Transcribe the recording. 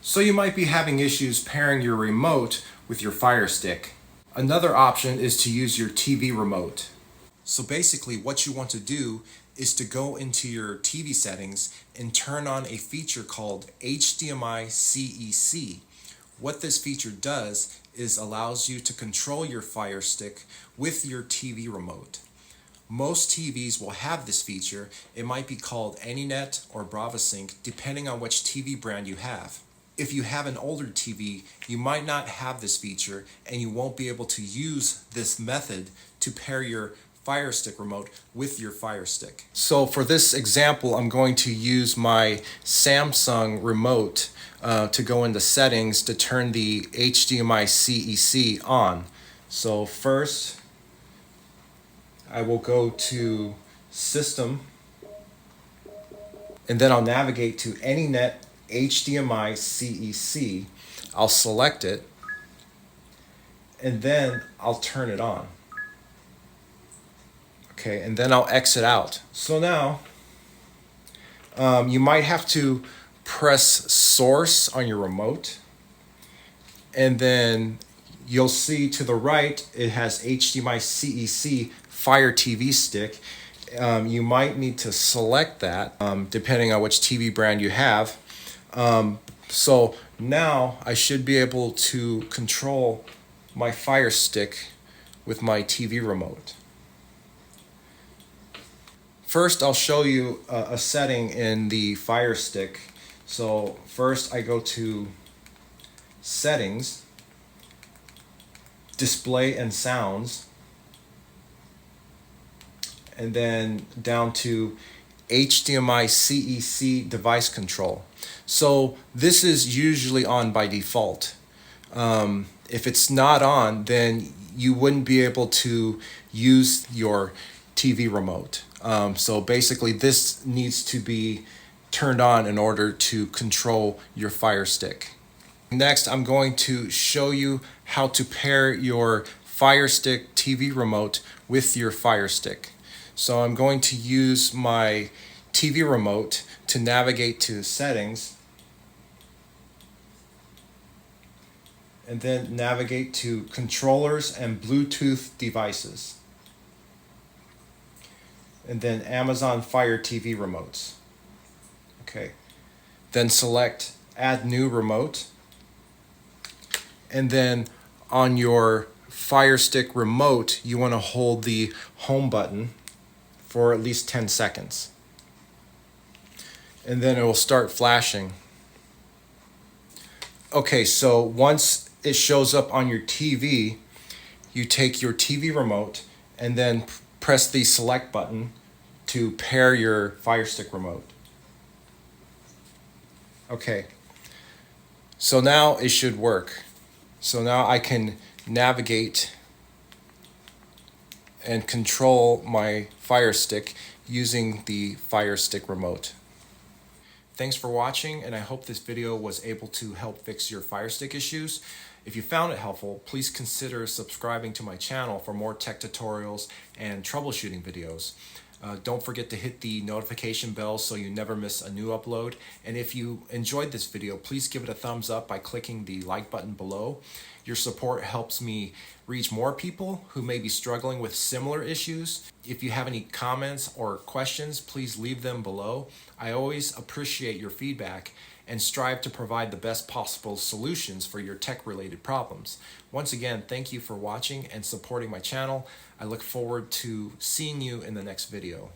So you might be having issues pairing your remote with your Fire Stick. Another option is to use your TV remote. So basically what you want to do is to go into your TV settings and turn on a feature called HDMI CEC. What this feature does is allows you to control your Fire Stick with your TV remote. Most TVs will have this feature. It might be called AnyNet or BravoSync depending on which TV brand you have. If you have an older TV, you might not have this feature and you won't be able to use this method to pair your Fire Stick remote with your Fire Stick. So for this example, I'm going to use my Samsung remote to go into settings to turn the HDMI CEC on. So first, I will go to System, and then I'll navigate to AnyNet HDMI CEC. I'll select it, and then I'll turn it on. Okay, and then I'll exit out. So now, you might have to press source on your remote, and then you'll see to the right it has HDMI CEC Fire TV Stick. You might need to select that depending on which TV brand you have. So now I should be able to control my Fire Stick with my TV remote. First, I'll show you a setting in the Fire Stick. So first I go to Settings, Display and Sounds, and then down to HDMI CEC device control. So this is usually on by default. If it's not on, then you wouldn't be able to use your TV remote. So basically this needs to be turned on in order to control your Fire Stick. Next, I'm going to show you how to pair your Fire Stick TV remote with your Fire Stick. So I'm going to use my TV remote to navigate to Settings, and then navigate to Controllers and Bluetooth Devices, and then Amazon Fire TV Remotes. Okay, then select Add New Remote, and then on your Fire Stick remote you want to hold the home button for at least 10 seconds, and then it will start flashing. Okay, so once it shows up on your TV, you take your TV remote and then press the select button to pair your Fire Stick remote. Okay, so now it should work. So now I can navigate and control my Fire Stick using the Fire Stick remote. Thanks for watching, and I hope this video was able to help fix your Fire Stick issues. If you found it helpful, please consider subscribing to my channel for more tech tutorials and troubleshooting videos. Don't forget to hit the notification bell so you never miss a new upload. And if you enjoyed this video, please give it a thumbs up by clicking the like button below. Your support helps me reach more people who may be struggling with similar issues. If you have any comments or questions, please leave them below. I always appreciate your feedback and strive to provide the best possible solutions for your tech-related problems. Once again, thank you for watching and supporting my channel. I look forward to seeing you in the next video.